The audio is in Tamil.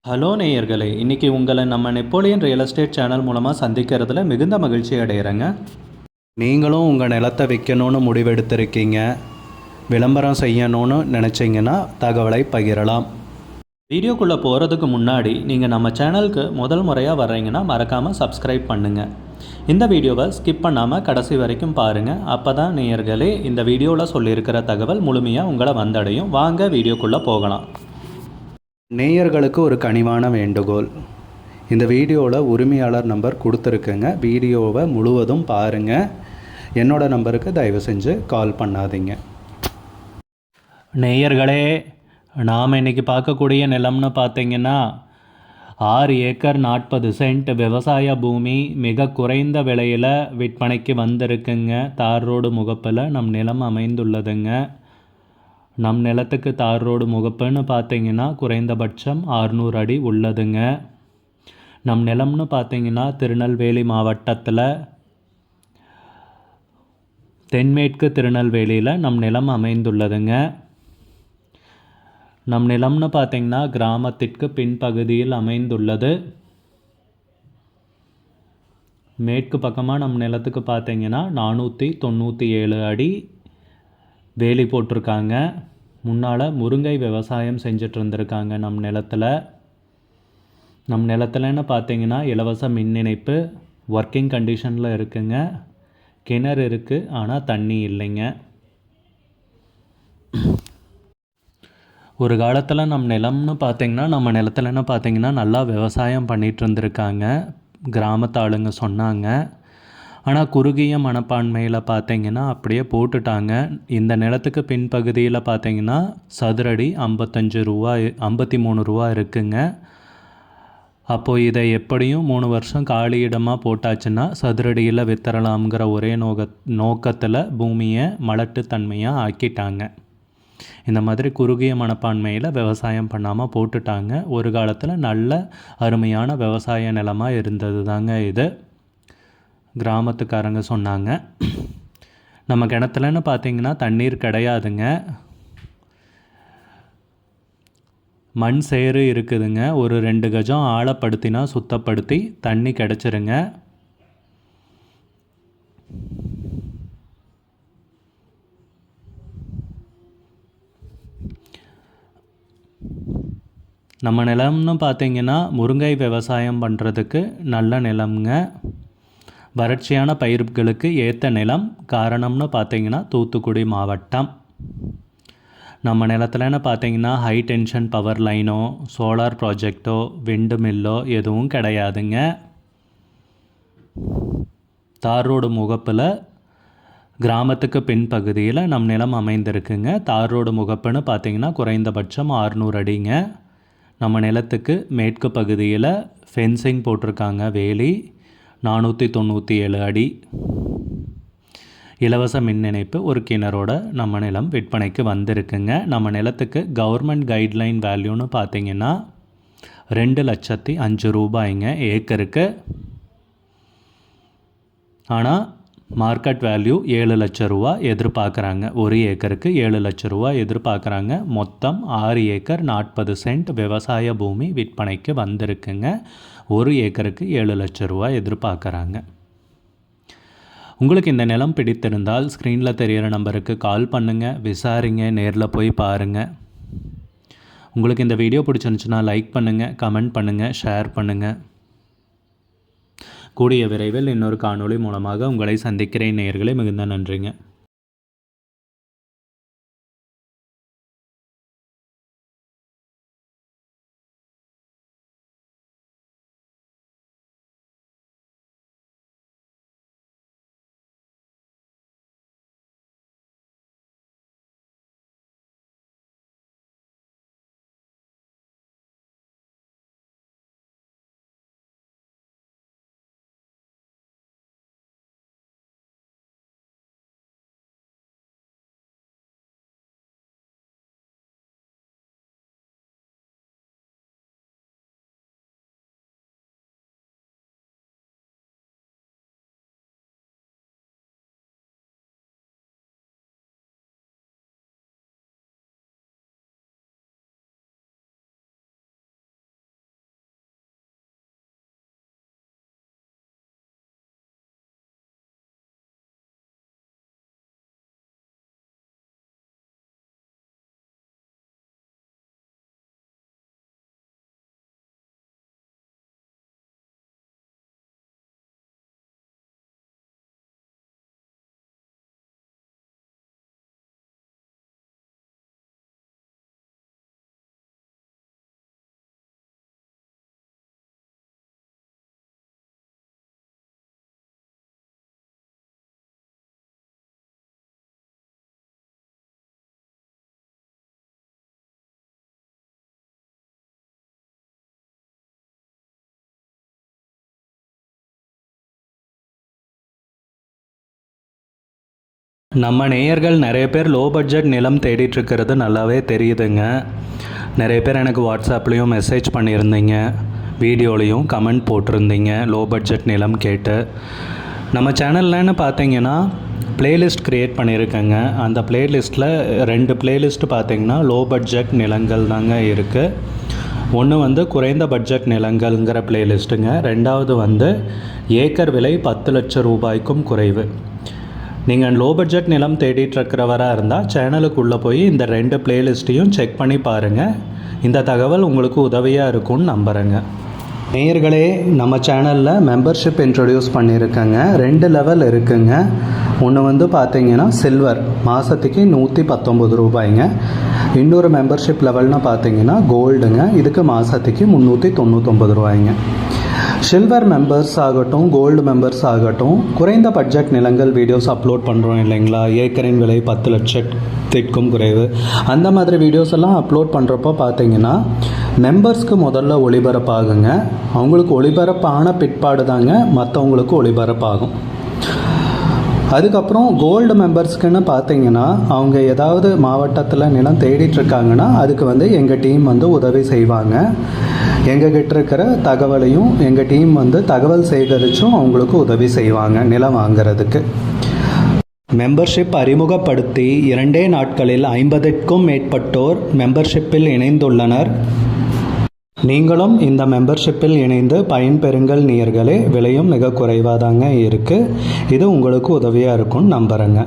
ஹலோ நேயர்களே, இன்றைக்கி உங்களை நம்ம நெப்போலியன் ரியல் எஸ்டேட் சேனல் மூலமாக சந்திக்கிறதுல மிகுந்த மகிழ்ச்சி அடைகிறேங்க. நீங்களும் உங்கள் நிலத்தை விற்கணும்னு முடிவெடுத்திருக்கீங்க, விளம்பரம் செய்யணும்னு நினச்சிங்கன்னா தகவலை பகிரலாம். வீடியோக்குள்ளே போகிறதுக்கு முன்னாடி நீங்கள் நம்ம சேனலுக்கு முதல் முறையாக வர்றீங்கன்னா மறக்காமல் சப்ஸ்கிரைப் பண்ணுங்கள். இந்த வீடியோவை ஸ்கிப் பண்ணாமல் கடைசி வரைக்கும் பாருங்கள். அப்போ தான் நேயர்களே இந்த வீடியோவில் சொல்லியிருக்கிற தகவல் முழுமையாக உங்களை வந்தடையும். வாங்க வீடியோக்குள்ளே போகலாம். நேயர்களுக்கு ஒரு கனிவான வேண்டுகோள். இந்த வீடியோவில் உரிமையாளர் நம்பர் கொடுத்துருக்குங்க. வீடியோவை முழுவதும் பாருங்கள். என்னோடய நம்பருக்கு தயவு செஞ்சு கால் பண்ணாதீங்க. நேயர்களே, நாம் இன்றைக்கி பார்க்கக்கூடிய நிலம்னு பார்த்தீங்கன்னா 6 ஏக்கர் 40 சென்ட் விவசாய பூமி மிக குறைந்த விலையில் விற்பனைக்கு வந்திருக்குங்க. தார் ரோடு முகப்பில் நம் நிலம் அமைந்துள்ளதுங்க. நம் நிலத்துக்கு தார் ரோடு முகப்புன்னு பார்த்தீங்கன்னா குறைந்தபட்சம் 600 அடி உள்ளதுங்க. நம் நிலம்னு பார்த்தீங்கன்னா திருநெல்வேலி மாவட்டத்தில் தென்மேற்கு திருநெல்வேலியில் நம் நிலம் அமைந்துள்ளதுங்க. நம் நிலம்னு பார்த்தீங்கன்னா கிராமத்திற்கு பின்பகுதியில் அமைந்துள்ளது. மேற்கு பக்கமாக நம் நிலத்துக்கு பார்த்தீங்கன்னா 497 அடி வேலி போட்டிருக்காங்க. முன்னால் முருங்கை விவசாயம் செஞ்சுட்டு இருந்திருக்காங்க நம் நிலத்தில். நம் நிலத்துலன்னு பார்த்தீங்கன்னா இலவச மின் இணைப்பு ஒர்க்கிங் கண்டிஷனில் இருக்குங்க. கிணறு இருக்குது, ஆனால் தண்ணி இல்லைங்க. ஒரு காலத்தில் நம் நிலம்னு பார்த்திங்கன்னா நம்ம நிலத்துலன்னு பார்த்திங்கன்னா நல்லா விவசாயம் பண்ணிகிட்டு இருந்திருக்காங்க கிராமத்து ஆளுங்க சொன்னாங்க. ஆனால் குறுகிய மனப்பான்மையில் பார்த்தீங்கன்னா அப்படியே போட்டுட்டாங்க. இந்த நிலத்துக்கு பின்பகுதியில் பார்த்தீங்கன்னா சதுரடி 55 ரூபா 53 ரூபா இருக்குங்க. அப்போது இதை எப்படியும் 3 வருஷம் காலி இடமாக போட்டாச்சுன்னா சதுரடியில் வித்தரலாம்ங்கிற ஒரே நோக்கத்தில் பூமியை மலட்டுத்தன்மையாக ஆக்கிட்டாங்க. இந்த மாதிரி குறுகிய மனப்பான்மையில் விவசாயம் பண்ணாமல் போட்டுட்டாங்க. ஒரு காலத்தில் நல்ல அருமையான விவசாய நிலமாக இருந்தது தாங்க இது. கிராமத்துக்காரங்க சொன்னாங்க. நம்ம கிணத்துலன்னு பார்த்தீங்கன்னா தண்ணீர் கிடையாதுங்க. மண் சேறு இருக்குதுங்க. ஒரு 2 கஜம் ஆழப்படுத்தினா சுத்தப்படுத்தி தண்ணி கிடச்சிருங்க. நம்ம நிலம்னு பார்த்தீங்கன்னா முருங்கை விவசாயம் பண்ணுறதுக்கு நல்ல நிலம்ங்க. வறட்சியான பயிர்களுக்கு ஏற்ற நிலம். காரணம்னு பார்த்தீங்கன்னா தூத்துக்குடி மாவட்டம். நம்ம நிலத்துலன்னு பார்த்தீங்கன்னா ஹை டென்ஷன் பவர் லைனோ சோலார் ப்ராஜெக்டோ விண்டு மில்லோ எதுவும் கிடையாதுங்க. தார் ரோடு முகப்பில் கிராமத்துக்கு பின்பகுதியில் நம் நிலம் அமைந்திருக்குங்க. தார் ரோடு முகப்புன்னு பார்த்தீங்கன்னா குறைந்தபட்சம் 600 அடிங்க. நம்ம நிலத்துக்கு மேற்கு பகுதியில் ஃபென்சிங் போட்டிருக்காங்க. வேலி 497 அடி. இலவச மின் இணைப்பு ஒரு கிணறோட நம்ம நிலம் விற்பனைக்கு வந்திருக்குங்க. நம்ம நிலத்துக்கு கவர்மெண்ட் கைட்லைன் வேல்யூன்னு பார்த்தீங்கன்னா 2,05,000 ரூபாய்ங்க ஏக்கருக்கு. ஆனால் மார்க்கெட் வேல்யூ 7 லட்சம் ரூபா எதிர்பார்க்குறாங்க. ஒரு ஏக்கருக்கு 7 லட்சம் ரூபா எதிர்பார்க்குறாங்க. மொத்தம் 6 ஏக்கர் 40 சென்ட் விவசாய பூமி விற்பனைக்கு வந்திருக்குங்க. ஒரு ஏக்கருக்கு 7 லட்சம் ரூபா எதிர்பார்க்குறாங்க. உங்களுக்கு இந்த நிலம் பிடித்திருந்தால் ஸ்க்ரீனில் தெரிகிற நம்பருக்கு கால் பண்ணுங்கள், விசாரிங்க, நேரில் போய் பாருங்கள். உங்களுக்கு இந்த வீடியோ பிடிச்சிருந்துச்சுன்னா லைக் பண்ணுங்கள், கமெண்ட் பண்ணுங்கள், ஷேர் பண்ணுங்கள். கூடிய விரைவில் இன்னொரு காணொளி மூலமாக உங்களை சந்திக்கிறேன் நேயர்களே. மிகுந்த நன்றிங்க. நம்ம நேயர்கள் நிறைய பேர் லோ பட்ஜெட் நிலம் தேடிட்டு இருக்கிறது நல்லாவே தெரியுதுங்க. நிறைய பேர் எனக்கு வாட்ஸ்அப்லேயும் மெசேஜ் பண்ணியிருந்தீங்க, வீடியோலையும் கமெண்ட் போட்டிருந்தீங்க லோ பட்ஜெட் நிலம் கேட்டு. நம்ம சேனல்லன்னு பார்த்தீங்கன்னா பிளேலிஸ்ட் க்ரியேட் பண்ணியிருக்கேங்க. அந்த பிளேலிஸ்ட்டில் 2 பிளேலிஸ்ட்டு பார்த்தீங்கன்னா லோ பட்ஜெட் நிலங்கள் தாங்க இருக்குது. ஒன்று வந்து குறைந்த பட்ஜெட் நிலங்கள்ங்கிற பிளேலிஸ்ட்டுங்க. ரெண்டாவது வந்து ஏக்கர் விலை 10 லட்சம் ரூபாய்க்கும் குறைவு. நீங்கள் லோ பட்ஜெட் நிலம் தேடிட்டுருக்கிறவராக இருந்தால் சேனலுக்குள்ளே போய் இந்த 2 பிளேலிஸ்ட்டையும் செக் பண்ணி பாருங்கள். இந்த தகவல் உங்களுக்கு உதவியாக இருக்கும்னு நம்புகிறேங்க. நேயர்களே, நம்ம சேனலில் மெம்பர்ஷிப் இன்ட்ரடியூஸ் பண்ணியிருக்கேங்க. 2 லெவல் இருக்குங்க. ஒன்று வந்து பார்த்தீங்கன்னா சில்வர், மாதத்துக்கு 119 ரூபாய்ங்க. இன்னொரு மெம்பர்ஷிப் லெவல்னு பார்த்தீங்கன்னா கோல்டுங்க, இதுக்கு மாதத்துக்கு 399 ரூபாய்ங்க. சில்வர் மெம்பர்ஸ் ஆகட்டும், கோல்டு மெம்பர்ஸ் ஆகட்டும், குறைந்த பட்ஜெட் நிலங்கள் வீடியோஸ் அப்லோட் பண்ணுறோம் இல்லைங்களா, ஏக்கரின் விலை 10 லட்சத்திற்கும் குறைவு, அந்த மாதிரி வீடியோஸ் எல்லாம் அப்லோட் பண்ணுறப்போ பார்த்தீங்கன்னா மெம்பர்ஸ்க்கு முதல்ல ஒளிபரப்பாகுங்க. அவங்களுக்கு ஒளிபரப்பான பிற்பாடு தாங்க மற்றவங்களுக்கு ஒளிபரப்பாகும். அதுக்கப்புறம் கோல்டு மெம்பர்ஸ்க்குன்னு பார்த்தீங்கன்னா அவங்க ஏதாவது மாவட்டத்தில் நிலம் தேடிட்டுருக்காங்கன்னா அதுக்கு வந்து எங்கள் டீம் வந்து உதவி செய்வாங்க. எங்ககிட்ட இருக்கிற தகவலையும் எங்கள் டீம் வந்து தகவல் சேகரித்தும் அவங்களுக்கு உதவி செய்வாங்க நிலம் வாங்கிறதுக்கு. மெம்பர்ஷிப் அறிமுகப்படுத்தி 2 நாட்களில் 50க்கும் மேற்பட்டோர் மெம்பர்ஷிப்பில் இணைந்துள்ளனர். நீங்களும் இந்த மெம்பர்ஷிப்பில் இணைந்து பயன்பெறுங்கள் நேயர்களே. விலையும் மிக குறைவாக தாங்க இருக்குது. இது உங்களுக்கு உதவியாக இருக்கும்னு நம்புகிறேங்க.